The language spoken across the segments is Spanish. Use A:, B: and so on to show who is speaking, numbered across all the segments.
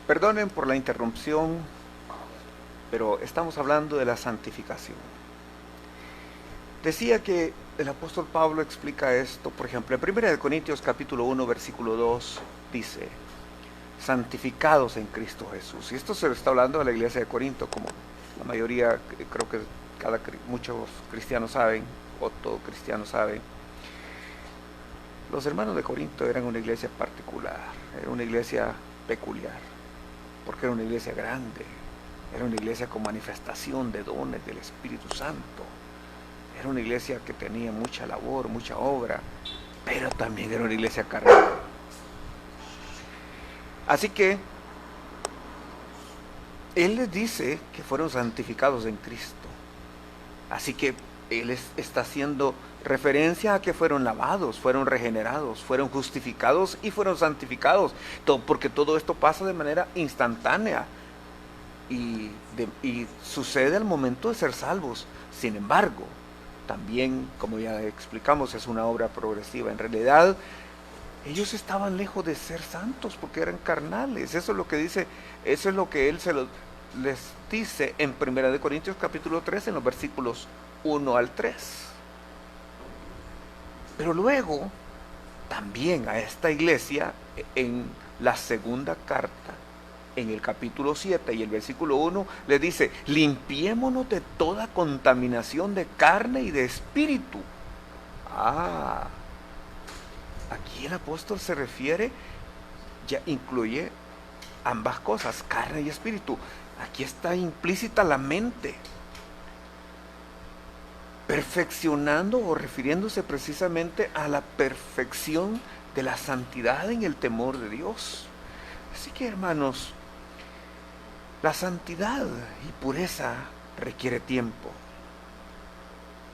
A: Perdonen por la interrupción, pero estamos hablando de la santificación. Decía que el apóstol Pablo explica esto, por ejemplo, en 1 Corintios capítulo 1, versículo 2, dice, santificados en Cristo Jesús. Y esto se lo está hablando de la iglesia de Corinto, como la mayoría, creo que muchos cristianos saben, o todo cristiano sabe. Los hermanos de Corinto eran una iglesia particular, era una iglesia peculiar, porque era una iglesia grande, era una iglesia con manifestación de dones del Espíritu Santo, era una iglesia que tenía mucha labor, mucha obra, pero también era una iglesia carnal. Así que Él les dice que fueron santificados en Cristo. Así que Él está haciendo referencia a que fueron lavados, fueron regenerados, fueron justificados y fueron santificados. Porque todo esto pasa de manera instantánea y sucede al momento de ser salvos. Sin embargo, también, como ya explicamos, es una obra progresiva. En realidad, ellos estaban lejos de ser santos porque eran carnales. Eso es lo que dice, eso es lo que Él les dice en 1 capítulo 3, en los versículos 1 al 3. Pero luego, también a esta iglesia, en la segunda carta, en el capítulo 7 y el versículo 1, le dice, limpiémonos de toda contaminación de carne y de espíritu. Aquí el apóstol se refiere, ya incluye ambas cosas, carne y espíritu. Aquí está implícita la mente, perfeccionando o refiriéndose precisamente a la perfección de la santidad en el temor de Dios. Así que, hermanos, la santidad y pureza requiere tiempo.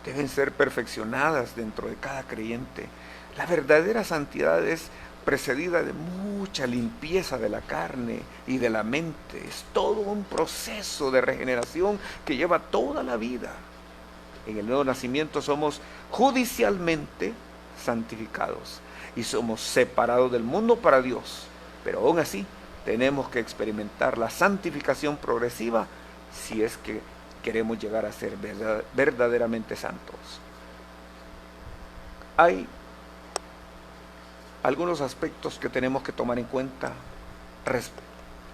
A: Deben ser perfeccionadas dentro de cada creyente. La verdadera santidad es precedida de mucha limpieza de la carne y de la mente. Es todo un proceso de regeneración que lleva toda la vida. En el nuevo nacimiento somos judicialmente santificados y somos separados del mundo para Dios. Pero aún así tenemos que experimentar la santificación progresiva si es que queremos llegar a ser verdaderamente santos. Hay algunos aspectos que tenemos que tomar en cuenta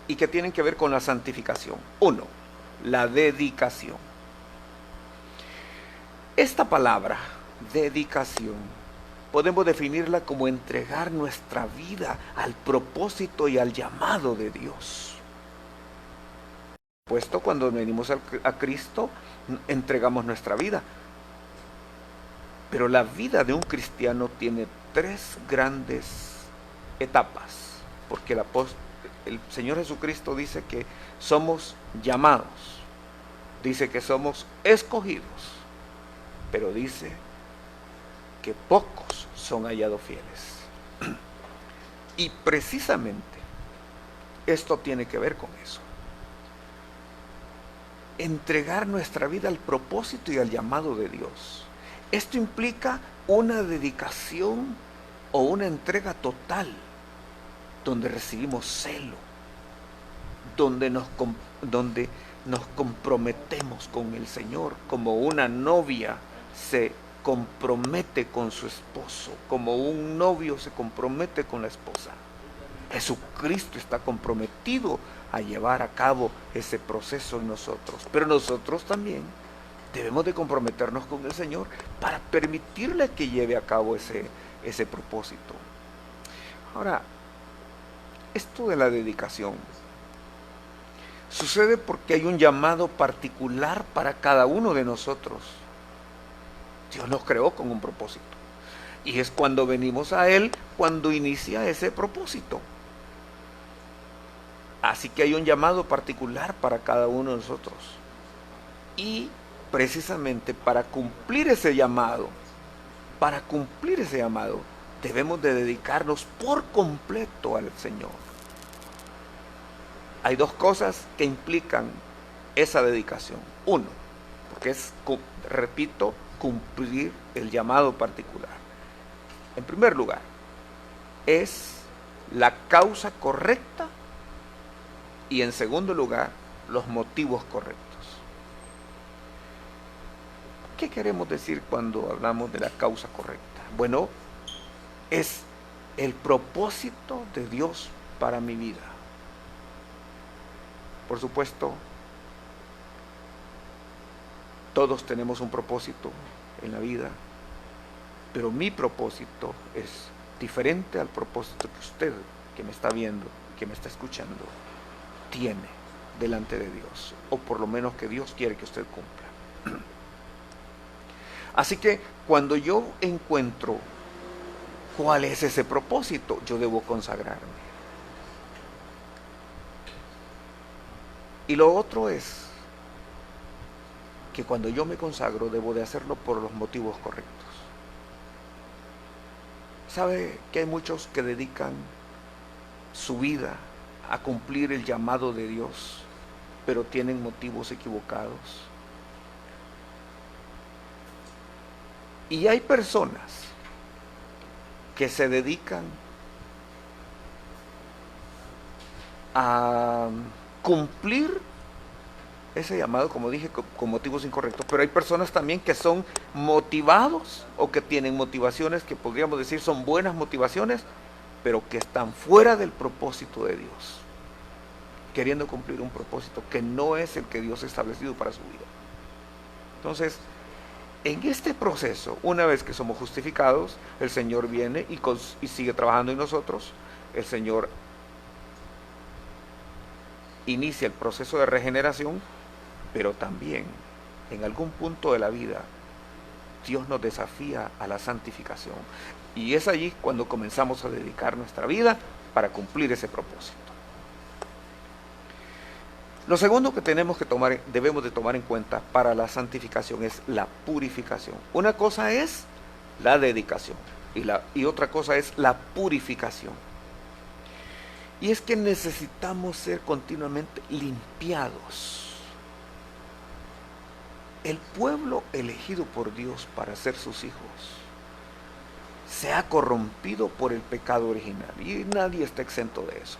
A: y que tienen que ver con la santificación. 1. La dedicación. Esta palabra, dedicación, podemos definirla como entregar nuestra vida al propósito y al llamado de Dios. Puesto cuando venimos a Cristo, entregamos nuestra vida. Pero la vida de un cristiano tiene 3 grandes etapas, porque el Señor Jesucristo dice que somos llamados, dice que somos escogidos, pero dice que pocos son hallados fieles. Y precisamente esto tiene que ver con eso. Entregar nuestra vida al propósito y al llamado de Dios. Esto implica una dedicación o una entrega total, donde recibimos celo, donde nos comprometemos con el Señor, como una novia se compromete con su esposo, como un novio se compromete con la esposa. Jesucristo está comprometido a llevar a cabo ese proceso en nosotros, pero nosotros también debemos de comprometernos con el Señor para permitirle que lleve a cabo ese propósito. Ahora, esto de la dedicación sucede porque hay un llamado particular para cada uno de nosotros. Dios nos creó con un propósito. Y es cuando venimos a Él, cuando inicia ese propósito. Así que hay un llamado particular para cada uno de nosotros. Y precisamente para cumplir ese llamado, debemos de dedicarnos por completo al Señor. Hay 2 cosas que implican esa dedicación. 1, porque es, repito, cumplir el llamado particular. En primer lugar, es la causa correcta Y en segundo lugar, los motivos correctos. ¿Qué queremos decir cuando hablamos de la causa correcta? Bueno, es el propósito de Dios para mi vida. Por supuesto, todos tenemos un propósito en la vida, pero mi propósito es diferente al propósito que usted, que me está viendo, que me está escuchando, tiene delante de Dios, o por lo menos que Dios quiere que usted cumpla. Así que cuando yo encuentro cuál es ese propósito, yo debo consagrarme. Y lo otro es que cuando yo me consagro debo de hacerlo por los motivos correctos. ¿Sabe que hay muchos que dedican su vida a cumplir el llamado de Dios, pero tienen motivos equivocados? Y hay personas que se dedican a cumplir ese llamado, como dije, con motivos incorrectos, pero hay personas también que son motivados o que tienen motivaciones que podríamos decir son buenas motivaciones, pero que están fuera del propósito de Dios, queriendo cumplir un propósito que no es el que Dios ha establecido para su vida. Entonces, en este proceso, una vez que somos justificados, el Señor viene y sigue trabajando en nosotros. El Señor inicia el proceso de regeneración, pero también en algún punto de la vida Dios nos desafía a la santificación. Y es allí cuando comenzamos a dedicar nuestra vida para cumplir ese propósito. Lo segundo que debemos de tomar en cuenta para la santificación es la purificación. Una cosa es la dedicación y otra cosa es la purificación. Y es que necesitamos ser continuamente limpiados. El pueblo elegido por Dios para ser sus hijos se ha corrompido por el pecado original y nadie está exento de eso.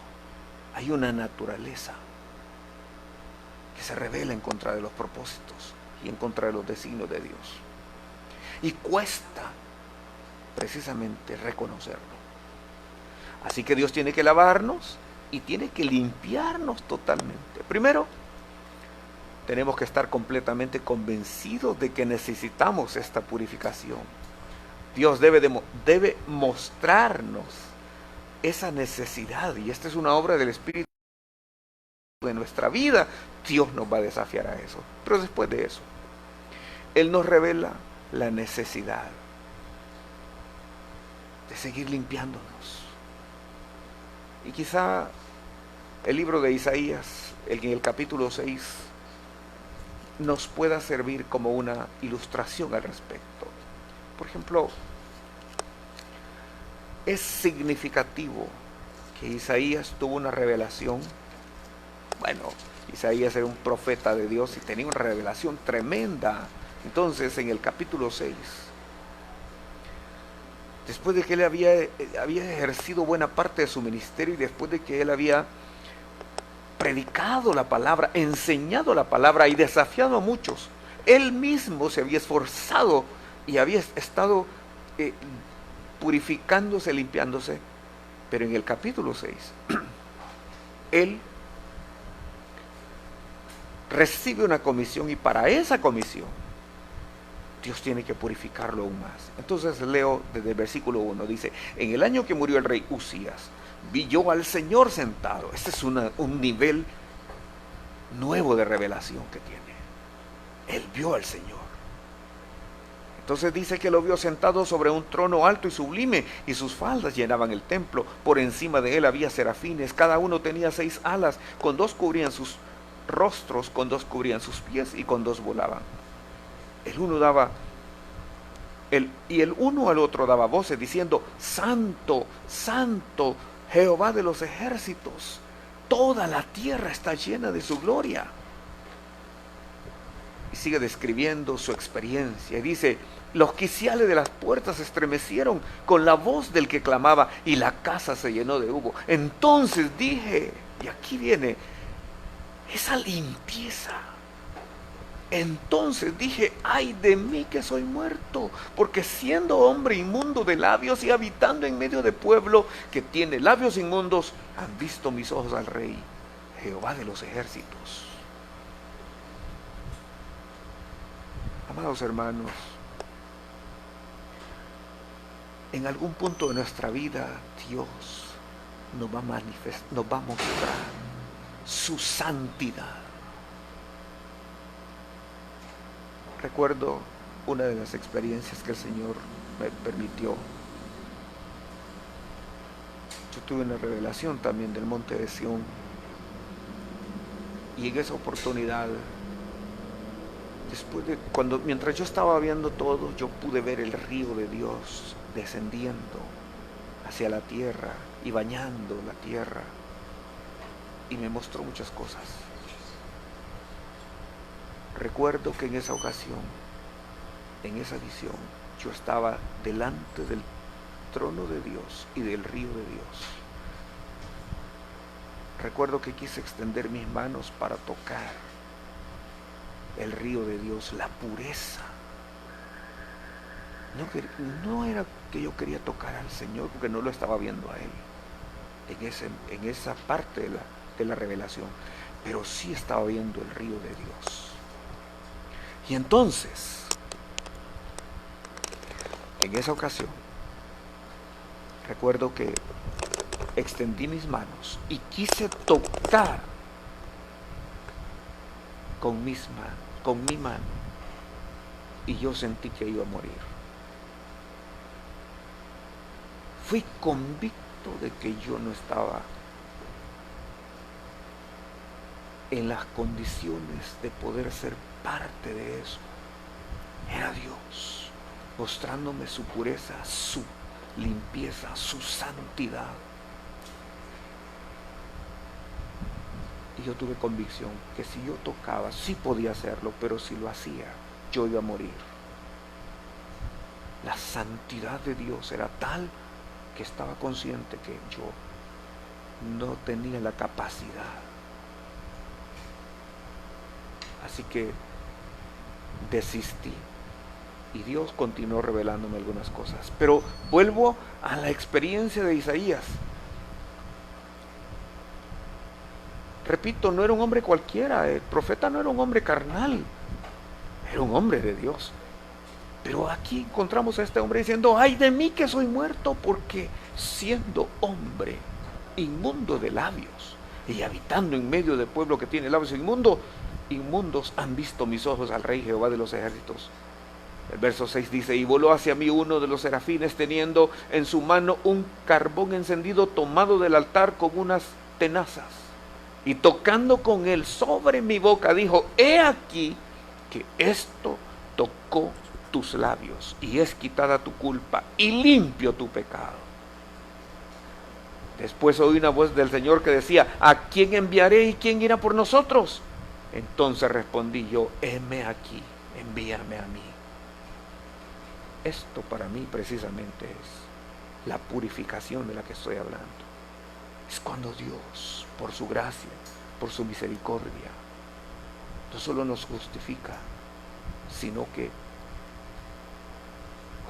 A: Hay una naturaleza que se rebela en contra de los propósitos y en contra de los designios de Dios. Y cuesta precisamente reconocerlo. Así que Dios tiene que lavarnos y tiene que limpiarnos totalmente. Primero, tenemos que estar completamente convencidos de que necesitamos esta purificación. Dios debe mostrarnos esa necesidad, y esta es una obra del Espíritu de nuestra vida. Dios nos va a desafiar a eso. Pero después de eso, Él nos revela la necesidad de seguir limpiándonos. Y quizá el libro de Isaías, en el capítulo 6, nos pueda servir como una ilustración al respecto. Por ejemplo, es significativo que Isaías tuvo una revelación. Bueno, Isaías era un profeta de Dios y tenía una revelación tremenda. Entonces, en el capítulo 6, después de que él había ejercido buena parte de su ministerio y después de que él había predicado la palabra, enseñado la palabra y desafiado a muchos, él mismo se había esforzado y había estado purificándose, limpiándose. Pero en el capítulo 6, él recibe una comisión y para esa comisión Dios tiene que purificarlo aún más. Entonces leo desde el versículo 1, dice: en el año que murió el rey Usías, vi yo al Señor sentado. Este es un nivel nuevo de revelación que tiene. Él vio al Señor. Entonces dice que lo vio sentado sobre un trono alto y sublime, y sus faldas llenaban el templo. Por encima de él había serafines, cada uno tenía 6 alas, con 2 cubrían sus rostros, con 2 cubrían sus pies y con 2 volaban. El uno al otro daba voces diciendo: Santo, Santo, Jehová de los ejércitos, toda la tierra está llena de su gloria. Y sigue describiendo su experiencia y dice: los quiciales de las puertas se estremecieron con la voz del que clamaba y la casa se llenó de humo. Entonces dije, y aquí viene esa limpieza. Entonces dije, ay de mí que soy muerto, porque siendo hombre inmundo de labios y habitando en medio de pueblo que tiene labios inmundos, han visto mis ojos al Rey, Jehová de los ejércitos. Amados hermanos, en algún punto de nuestra vida Dios nos va a mostrar su santidad. Recuerdo una de las experiencias que el Señor me permitió. Yo tuve una revelación también del monte de Sión, y en esa oportunidad, mientras yo estaba viendo todo, yo pude ver el río de Dios descendiendo hacia la tierra y bañando la tierra, y me mostró muchas cosas. Recuerdo que en esa ocasión, en esa visión, yo estaba delante del trono de Dios y del río de Dios. Recuerdo que quise extender mis manos para tocar el río de Dios, la pureza. No era que yo quería tocar al Señor, porque no lo estaba viendo a Él en esa parte de la revelación, pero sí estaba viendo el río de Dios. Y entonces, en esa ocasión, recuerdo que extendí mis manos y quise tocar con mi mano, y yo sentí que iba a morir. Fui convicto de que yo no estaba en las condiciones de poder ser parte de eso. Era Dios mostrándome su pureza, su limpieza, su santidad. Y yo tuve convicción que si yo tocaba, sí podía hacerlo, pero si lo hacía, yo iba a morir. La santidad de Dios era tal que estaba consciente que yo no tenía la capacidad. Así que desistí, y Dios continuó revelándome algunas cosas. Pero vuelvo a la experiencia de Isaías. Repito, no era un hombre cualquiera, el profeta no era un hombre carnal, era un hombre de Dios. Pero aquí encontramos a este hombre diciendo, ay de mí que soy muerto, porque siendo hombre inmundo de labios y habitando en medio del pueblo que tiene labios inmundos han visto mis ojos al Rey Jehová de los ejércitos. El verso 6 dice, y voló hacia mí uno de los serafines teniendo en su mano un carbón encendido tomado del altar con unas tenazas, y tocando con él sobre mi boca dijo, he aquí que esto tocó tus labios, y es quitada tu culpa y limpio tu pecado. Después oí una voz del Señor que decía, ¿a quién enviaré y quién irá por nosotros? Entonces respondí yo, heme aquí, envíame a mí. Esto para mí precisamente es la purificación de la que estoy hablando. Es cuando Dios, por su gracia, por su misericordia, no solo nos justifica, sino que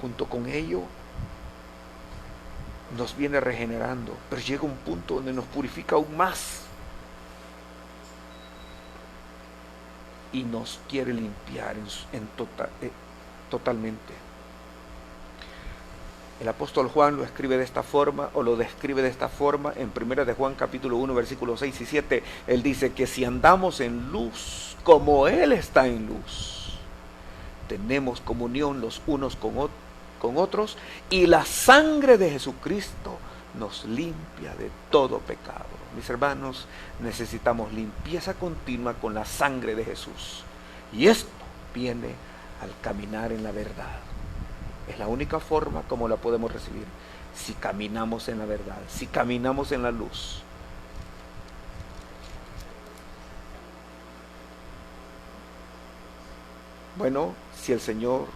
A: junto con ello nos viene regenerando, pero llega un punto donde nos purifica aún más y nos quiere limpiar totalmente. El apóstol Juan lo escribe de esta forma, o lo describe de esta forma en 1 de Juan capítulo 1 versículos 6 y 7. Él dice que si andamos en luz como Él está en luz, tenemos comunión los unos con otros, y la sangre de Jesucristo nos limpia de todo pecado. Mis hermanos, necesitamos limpieza continua con la sangre de Jesús, y esto viene al caminar en la verdad. Es la única forma como la podemos recibir, si caminamos en la verdad, si caminamos en la luz. Bueno, si el Señor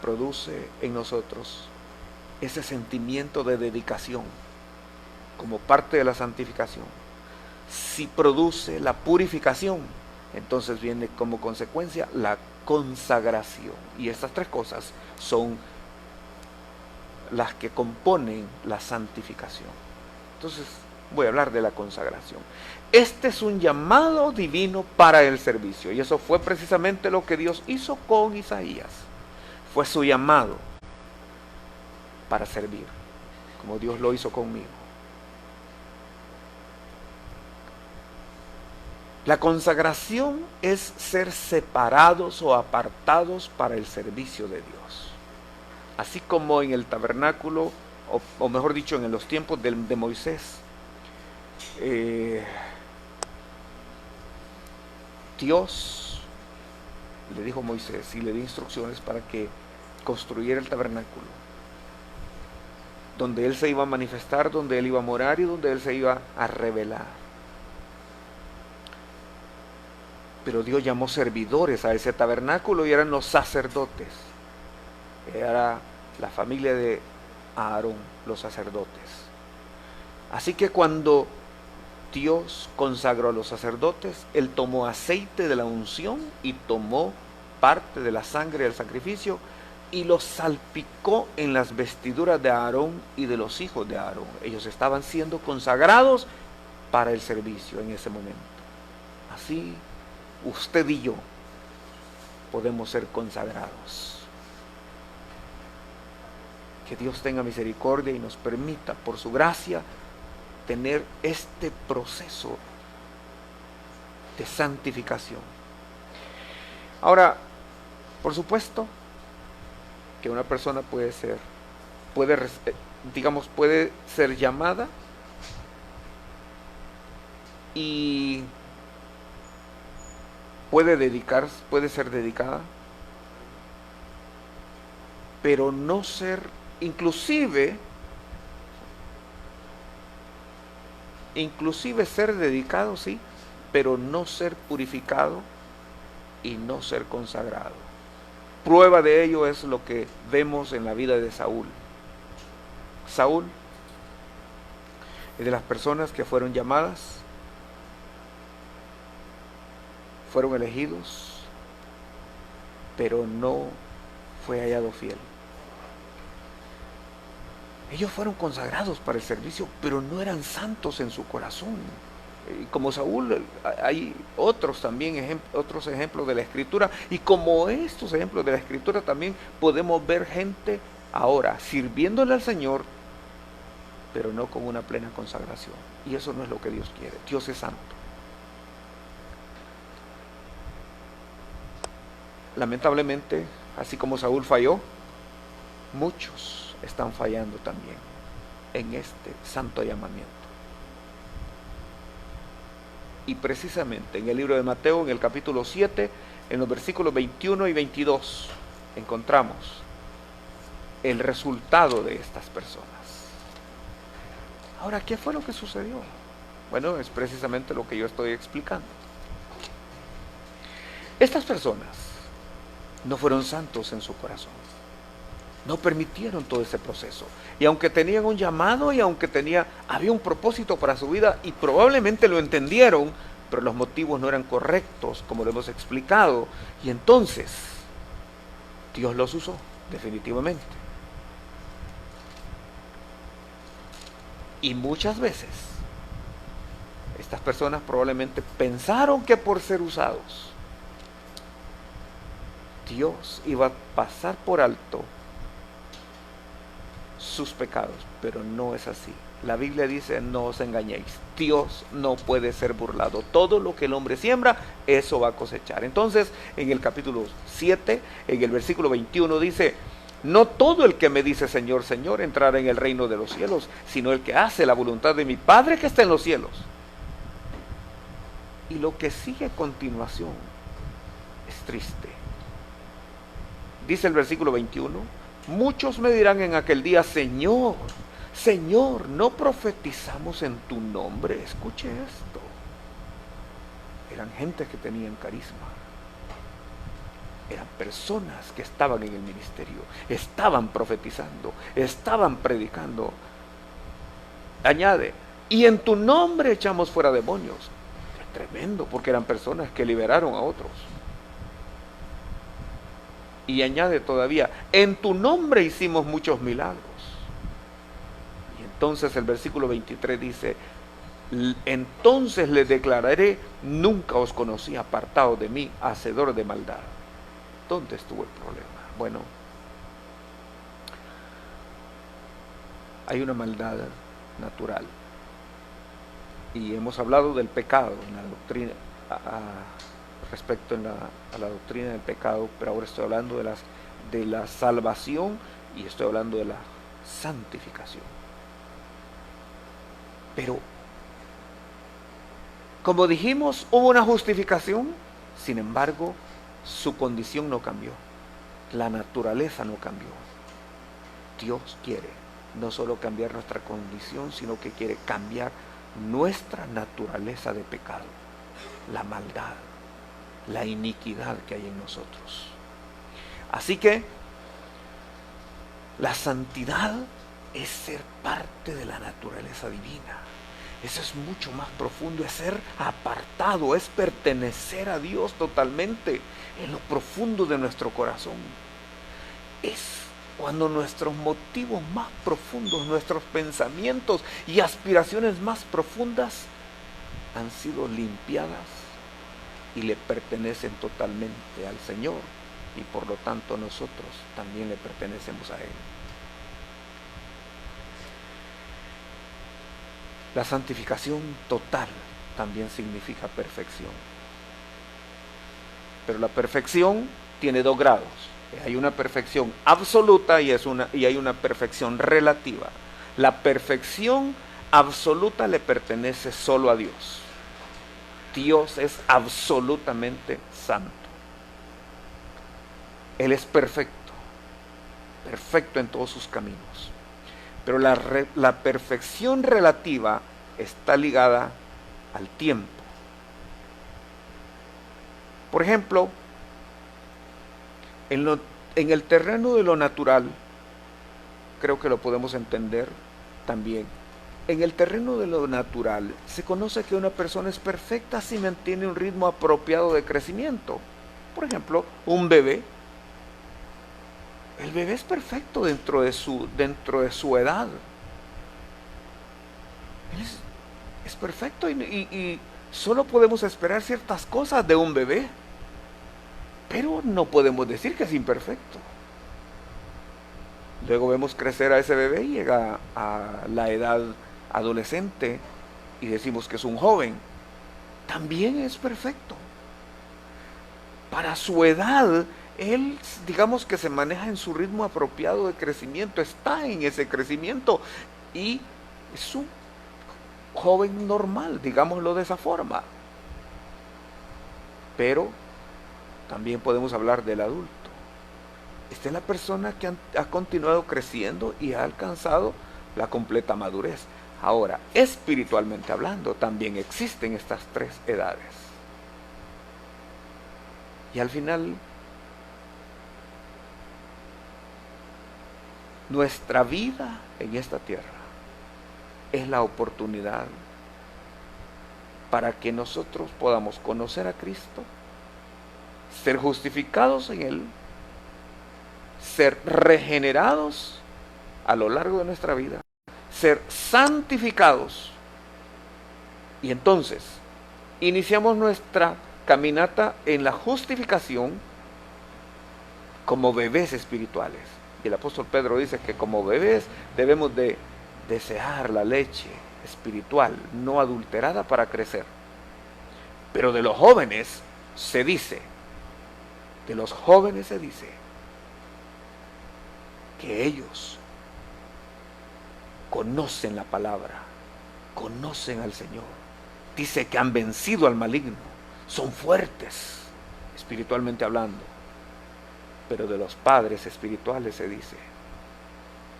A: produce en nosotros ese sentimiento de dedicación como parte de la santificación, si produce la purificación, entonces viene como consecuencia la consagración. Y estas tres cosas son las que componen la santificación. Entonces voy a hablar de la consagración. Este es un llamado divino para el servicio, y eso fue precisamente lo que Dios hizo con Isaías. Fue su llamado para servir, como Dios lo hizo conmigo. La consagración es ser separados o apartados para el servicio de Dios. Así como en el tabernáculo, o mejor dicho, en los tiempos de Moisés, Dios le dijo a Moisés y le dio instrucciones para que construyera el tabernáculo, donde él se iba a manifestar, donde él iba a morar y donde él se iba a revelar. Pero Dios llamó servidores a ese tabernáculo y eran los sacerdotes. Era la familia de Aarón, los sacerdotes. Así que cuando Dios consagró a los sacerdotes, Él tomó aceite de la unción y tomó parte de la sangre del sacrificio y los salpicó en las vestiduras de Aarón y de los hijos de Aarón. Ellos estaban siendo consagrados para el servicio en ese momento. Así usted y yo podemos ser consagrados. Que Dios tenga misericordia y nos permita, por su gracia, tener este proceso de santificación. Ahora, por supuesto que una persona puede ser llamada y puede ser dedicada, pero no ser, inclusive ser dedicado, sí, pero no ser purificado y no ser consagrado. Prueba de ello es lo que vemos en la vida de Saúl. Saúl es de las personas que fueron llamadas, fueron elegidos, pero no fue hallado fiel. Ellos fueron consagrados para el servicio, pero no eran santos en su corazón. Como Saúl, hay otros también, otros ejemplos de la Escritura, y como estos ejemplos de la Escritura también podemos ver gente ahora sirviéndole al Señor, pero no con una plena consagración. Y eso no es lo que Dios quiere. Dios es santo. Lamentablemente, así como Saúl falló, muchos están fallando también en este santo llamamiento. Y precisamente en el libro de Mateo, en el capítulo 7, en los versículos 21 y 22, encontramos el resultado de estas personas. Ahora, ¿qué fue lo que sucedió? Bueno, es precisamente lo que yo estoy explicando. Estas personas no fueron santos en su corazón. No permitieron todo ese proceso. Y aunque tenían un llamado y aunque había un propósito para su vida y probablemente lo entendieron, pero los motivos no eran correctos, como lo hemos explicado. Y entonces, Dios los usó, definitivamente. Y muchas veces, estas personas probablemente pensaron que por ser usados, Dios iba a pasar por alto sus pecados, pero no es así. La Biblia dice: no os engañéis, Dios no puede ser burlado. Todo lo que el hombre siembra, eso va a cosechar. Entonces, en el capítulo 7, en el versículo 21 dice: no todo el que me dice Señor, Señor, entrará en el reino de los cielos, sino el que hace la voluntad de mi Padre que está en los cielos. Y lo que sigue a continuación es triste. Dice el versículo 21: muchos me dirán en aquel día: Señor, Señor, ¿no profetizamos en tu nombre? Escuche esto. Eran gente que tenían carisma. Eran personas que estaban en el ministerio, estaban profetizando, estaban predicando. Añade: y en tu nombre echamos fuera demonios. Tremendo, porque eran personas que liberaron a otros. Y añade todavía, en tu nombre hicimos muchos milagros. Y entonces el versículo 23 dice, entonces les declararé, nunca os conocí, apartados de mí, hacedores de maldad. ¿Dónde estuvo el problema? Bueno, hay una maldad natural. Y hemos hablado del pecado en la doctrina, respecto a la doctrina del pecado, pero ahora estoy hablando de la salvación y estoy hablando de la santificación. Pero, como dijimos, hubo una justificación, sin embargo, su condición no cambió, la naturaleza no cambió. Dios quiere no solo cambiar nuestra condición, sino que quiere cambiar nuestra naturaleza de pecado, la maldad, la iniquidad que hay en nosotros. Así que la santidad es ser parte de la naturaleza divina. Eso es mucho más profundo, es ser apartado, es pertenecer a Dios totalmente en lo profundo de nuestro corazón. Es cuando nuestros motivos más profundos, nuestros pensamientos y aspiraciones más profundas han sido limpiadas y le pertenecen totalmente al Señor, y por lo tanto nosotros también le pertenecemos a Él. La santificación total también significa perfección. Pero la perfección tiene dos grados. Hay una perfección absoluta y hay una perfección relativa. La perfección absoluta le pertenece solo a Dios. Dios es absolutamente santo. Él es perfecto, perfecto en todos sus caminos. Pero la perfección relativa está ligada al tiempo. Por ejemplo, en el terreno de lo natural, creo que lo podemos entender también. En el terreno de lo natural se conoce que una persona es perfecta si mantiene un ritmo apropiado de crecimiento. Por ejemplo, un bebé. El bebé es perfecto dentro de su edad. Él es perfecto y solo podemos esperar ciertas cosas de un bebé. Pero no podemos decir que es imperfecto. Luego vemos crecer a ese bebé y llega a la edad adolescente y decimos que es un joven. También es perfecto. Para su edad, él, digamos que se maneja en su ritmo apropiado de crecimiento, está en ese crecimiento y es un joven normal, digámoslo de esa forma. Pero también podemos hablar del adulto. Esta es la persona que ha continuado creciendo y ha alcanzado la completa madurez. Ahora, espiritualmente hablando, también existen estas tres edades. Y al final, nuestra vida en esta tierra es la oportunidad para que nosotros podamos conocer a Cristo, ser justificados en Él, ser regenerados a lo largo de nuestra vida, ser santificados. Y entonces iniciamos nuestra caminata en la justificación como bebés espirituales. Y el apóstol Pedro dice que como bebés debemos de desear la leche espiritual no adulterada para crecer. Pero de los jóvenes se dice que ellos conocen la palabra, conocen al Señor. Dice que han vencido al maligno, son fuertes, espiritualmente hablando. Pero de los padres espirituales se dice,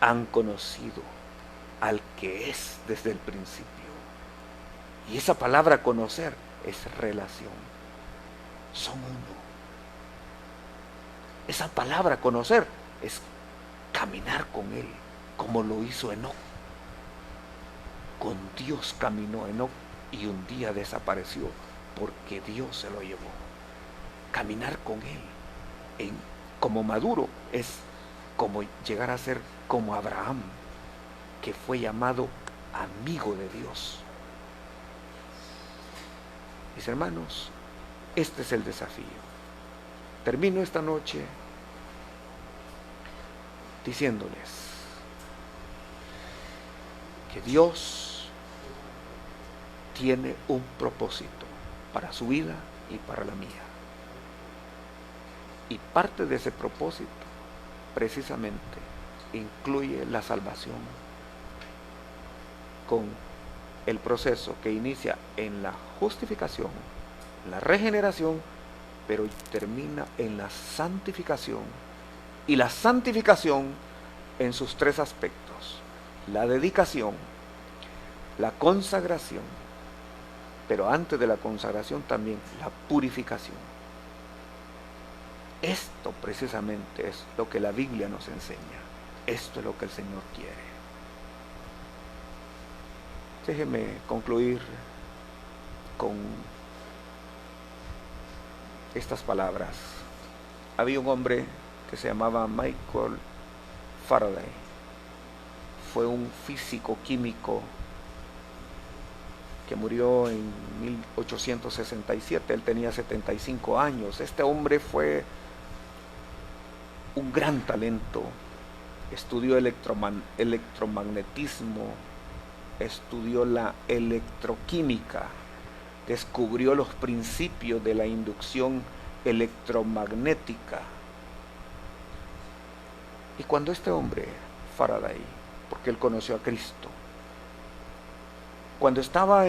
A: han conocido al que es desde el principio. Y esa palabra conocer es relación. Son uno. Esa palabra conocer es caminar con Él, como lo hizo Enoc. Con Dios caminó Enoc y un día desapareció porque Dios se lo llevó. Caminar con Él como maduro es como llegar a ser como Abraham, que fue llamado amigo de Dios. Mis hermanos, este es el desafío. Termino esta noche diciéndoles que Dios tiene un propósito para su vida y para la mía. Y parte de ese propósito precisamente incluye la salvación con el proceso que inicia en la justificación, la regeneración, pero termina en la santificación. Y la santificación en sus tres aspectos: la dedicación, la consagración, pero antes de la consagración también la purificación. Esto precisamente es lo que la Biblia nos enseña. Esto es lo que el Señor quiere. Déjeme concluir con estas palabras. Había un hombre que se llamaba Michael Faraday. Fue un físico químico que murió en 1867. Él tenía 75 años. Este hombre fue un gran talento. Estudió electromagnetismo, estudió la electroquímica, descubrió los principios de la inducción electromagnética. Y cuando este hombre, Faraday, porque él conoció a Cristo, cuando estaba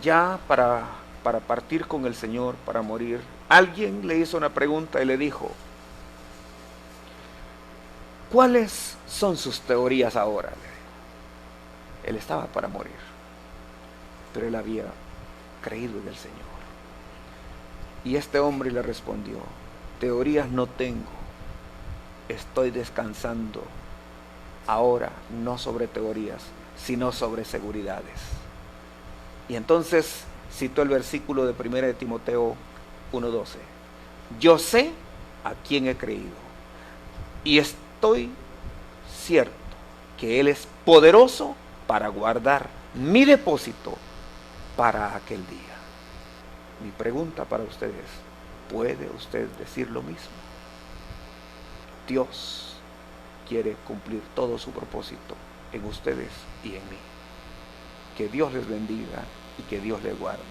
A: ya para partir con el Señor, para morir, alguien le hizo una pregunta y le dijo: ¿cuáles son sus teorías ahora? Él estaba para morir, pero él había creído en el Señor. Y este hombre le respondió: teorías no tengo, estoy descansando ahora no sobre teorías, sino sobre seguridades. Y entonces citó el versículo de 1 de Timoteo 1:12. Yo sé a quién he creído y estoy cierto que Él es poderoso para guardar mi depósito para aquel día. Mi pregunta para ustedes: ¿puede usted decir lo mismo? Dios quiere cumplir todo su propósito en ustedes y en mí. Que Dios les bendiga y que Dios les guarde.